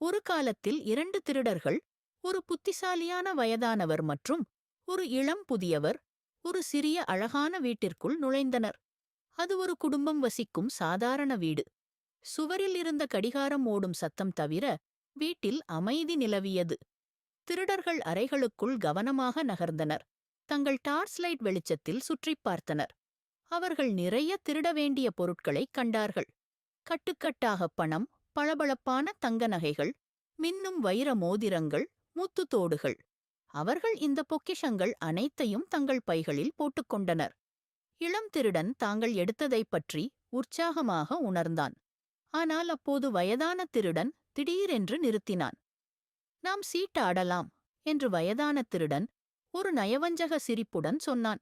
ஒரு காலத்தில் 2 திருடர்கள், ஒரு புத்திசாலியான வயதானவர் மற்றும் ஒரு இளம் புதியவர், ஒரு சிறிய அழகான வீட்டிற்குள் நுழைந்தனர். அது ஒரு குடும்பம் வசிக்கும் சாதாரண வீடு. சுவரில் இருந்த கடிகாரம் ஓடும் சத்தம் தவிர வீட்டில் அமைதி நிலவியது. திருடர்கள் அறைகளுக்குள் கவனமாக நகர்ந்தனர். தங்கள் டார்ச் லைட் வெளிச்சத்தில் சுற்றிப் பார்த்தனர். அவர்கள் நிறைய திருட வேண்டிய பொருட்களைக் கண்டார்கள். கட்டுக்கட்டாக பணம், பளபளப்பான தங்க நகைகள், மின்னும் வைர மோதிரங்கள், முத்துத்தோடுகள். அவர்கள் இந்த பொக்கிஷங்கள் அனைத்தையும் தங்கள் பைகளில் போட்டுக்கொண்டனர். இளம் திருடன் தாங்கள் எடுத்ததைப் பற்றி உற்சாகமாக உணர்ந்தான். ஆனால் அப்போது வயதான திருடன் திடீரென்று நிறுத்தினான். நாம் சீட்டாடலாம் என்று வயதான திருடன் ஒரு நயவஞ்சக சிரிப்புடன் சொன்னான்.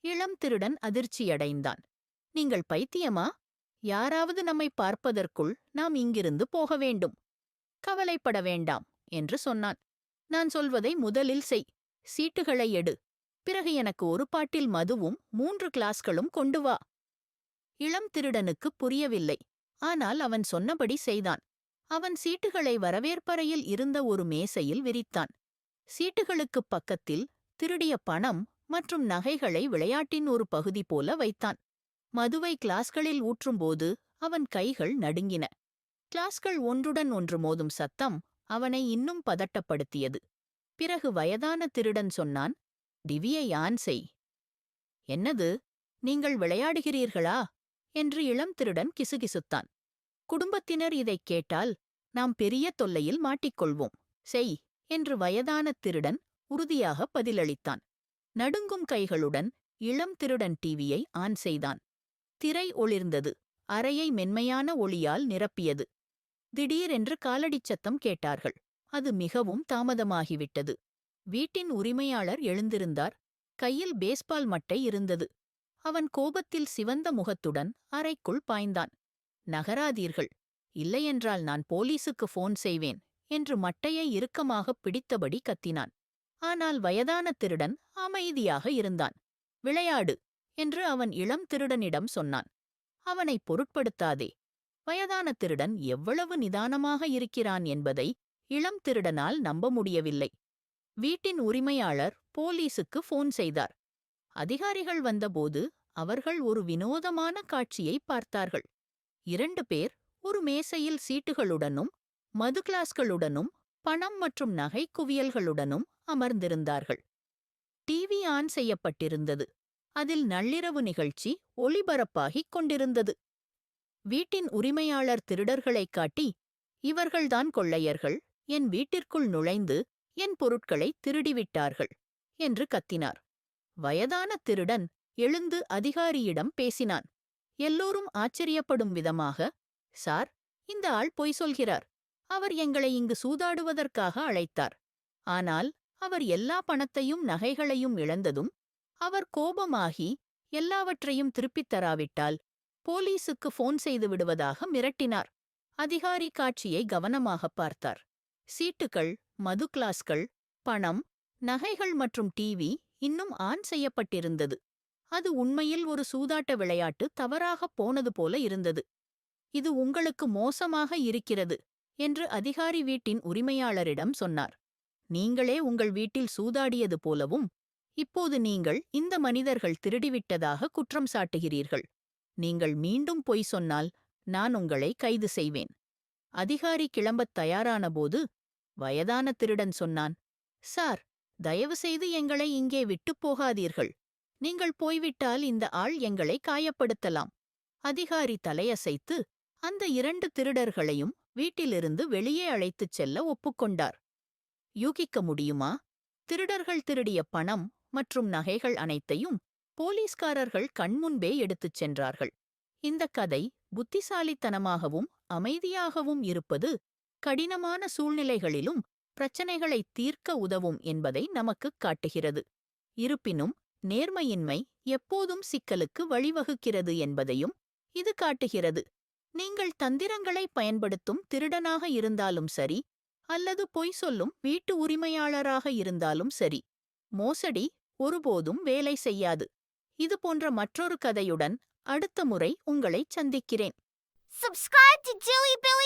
இளம் திருடன் அதிர்ச்சியடைந்தான். நீங்கள் பைத்தியமா? யாராவது நம்மை பார்ப்பதற்குள் நாம் இங்கிருந்து போக வேண்டும். கவலைப்பட வேண்டாம் என்று சொன்னான். நான் சொல்வதை முதலில் செய். சீட்டுகளை எடு. பிறகு எனக்கு ஒரு பாட்டில் மதுவும் 3 கிளாஸ்களும் கொண்டு வா. இளம் திருடனுக்கு புரியவில்லை. ஆனால் அவன் சொன்னபடி செய்தான். அவன் சீட்டுகளை வரவேற்பறையில் இருந்த ஒரு மேசையில் விரித்தான். சீட்டுகளுக்குப் பக்கத்தில் திருடிய பணம் மற்றும் நகைகளை விளையாட்டின் ஒரு பகுதி போல வைத்தான். மதுவை கிளாஸ்களில் ஊற்றும்போது அவன் கைகள் நடுங்கின. கிளாஸ்கள் ஒன்றுடன் ஒன்று மோதும் சத்தம் அவனை இன்னும் பதட்டப்படுத்தியது. பிறகு வயதான திருடன் சொன்னான், டிவியை ஆன் செய். என்னது? நீங்கள் விளையாடுகிறீர்களா என்று இளம் திருடன் கிசுகிசுத்தான். குடும்பத்தினர் இதைக் கேட்டால் நாம் பெரிய தொல்லையில் மாட்டிக்கொள்வோம். செய் என்று வயதான திருடன் உறுதியாக பதிலளித்தான். நடுங்கும் கைகளுடன் இளம் திருடன் டிவியை ஆன் செய்தான். திரை ஒளிர்ந்தது. அறையை மென்மையான ஒளியால் நிரப்பியது. திடீரென்று காலடிச் சத்தம் கேட்டார்கள். அது மிகவும் தாமதமாகிவிட்டது. வீட்டின் உரிமையாளர் எழுந்திருந்தார். கையில் பேஸ்பால் மட்டை இருந்தது. அவன் கோபத்தில் சிவந்த முகத்துடன் அறைக்குள் பாய்ந்தான். நகராதீர்கள், இல்லையென்றால் நான் போலீசுக்கு ஃபோன் செய்வேன் என்று மட்டையை இறுக்கமாகப் பிடித்தபடி கத்தினான். ஆனால் வயதான திருடன் அமைதியாக இருந்தான். விளையாடு என்று அவன் இளம் திருடனிடம் சொன்னான். அவனை பொருட்படுத்தாதே. வயதான திருடன் எவ்வளவு நிதானமாக இருக்கிறான் என்பதை இளம் திருடனால் நம்ப முடியவில்லை. வீட்டின் உரிமையாளர் போலீசுக்கு ஃபோன் செய்தார். அதிகாரிகள் வந்தபோது அவர்கள் ஒரு வினோதமான காட்சியை பார்த்தார்கள். 2 பேர் ஒரு மேசையில் சீட்டுகளுடனும் மது கிளாஸ்களுடனும் பணம் மற்றும் நகை குவியல்களுடனும் அமர்ந்திருந்தார்கள். டிவி ஆன் செய்யப்பட்டிருந்தது. அதில் நள்ளிரவு நிகழ்ச்சி ஒளிபரப்பாகிக் கொண்டிருந்தது. வீட்டின் உரிமையாளர் திருடர்களைக் காட்டி, இவர்கள்தான் கொள்ளையர்கள், என் வீட்டிற்குள் நுழைந்து என் பொருட்களை திருடிவிட்டார்கள் என்று கத்தினார். வயதான திருடன் எழுந்து அதிகாரியிடம் பேசினான். எல்லோரும் ஆச்சரியப்படும் விதமாக, சார், இந்த ஆள் பொய் சொல்கிறார். அவர் எங்களை இங்கு சூதாடுவதற்காக அழைத்தார். ஆனால் அவர் எல்லா பணத்தையும் நகைகளையும் இழந்ததும் அவர் கோபமாகி எல்லாவற்றையும் திருப்பித் தராவிட்டால் போலீசுக்கு ஃபோன் செய்து விடுவதாக மிரட்டினார். அதிகாரி காட்சியை கவனமாகப் பார்த்தார். சீட்டுகள், மது கிளாஸ்கள், பணம், நகைகள் மற்றும் டிவி இன்னும் ஆன் செய்யப்பட்டிருந்தது. அது உண்மையில் ஒரு சூதாட்ட விளையாட்டு தவறாகப் போனது போல இருந்தது. இது உங்களுக்கு மோசமாக இருக்கிறது என்று அதிகாரி வீட்டின் உரிமையாளரிடம் சொன்னார். நீங்களே உங்கள் வீட்டில் சூதாடியது போலவும் இப்போது நீங்கள் இந்த மனிதர்கள் திருடிவிட்டதாக குற்றம் சாட்டுகிறீர்கள். நீங்கள் மீண்டும் பொய் சொன்னால் நான் உங்களை கைது செய்வேன். அதிகாரி கிளம்பத் தயாரானபோது வயதான திருடன் சொன்னான், சார், தயவுசெய்து எங்களை இங்கே விட்டுப் போகாதீர்கள். நீங்கள் போய்விட்டால் இந்த ஆள் எங்களை காயப்படுத்தலாம். அதிகாரி தலையசைத்து அந்த 2 திருடர்களையும் வீட்டிலிருந்து வெளியே அழைத்துச் செல்ல ஒப்புக்கொண்டார். யூகிக்க முடியுமா? திருடர்கள் திருடிய பணம் மற்றும் நகைகள் அனைத்தையும் போலீஸ்காரர்கள் கண்முன்பே எடுத்துச் சென்றார்கள். இந்த கதை புத்திசாலித்தனமாகவும் அமைதியாகவும் இருப்பது கடினமான சூழ்நிலைகளிலும் பிரச்சனைகளைத் தீர்க்க உதவும் என்பதை நமக்குக் காட்டுகிறது. இருப்பினும் நேர்மையின்மை எப்போதும் சிக்கலுக்கு வழிவகுக்கிறது என்பதையும் இது காட்டுகிறது. நீங்கள் தந்திரங்களை பயன்படுத்தும் திருடனாக இருந்தாலும் சரி, அல்லது பொய் சொல்லும் வீட்டு உரிமையாளராக இருந்தாலும் சரி, மோசடி ஒருபோதும் வேலை செய்யாது. இது போன்ற மற்றொரு கதையுடன் அடுத்த முறை உங்களைச் சந்திக்கிறேன். Subscribe to Jilly Billy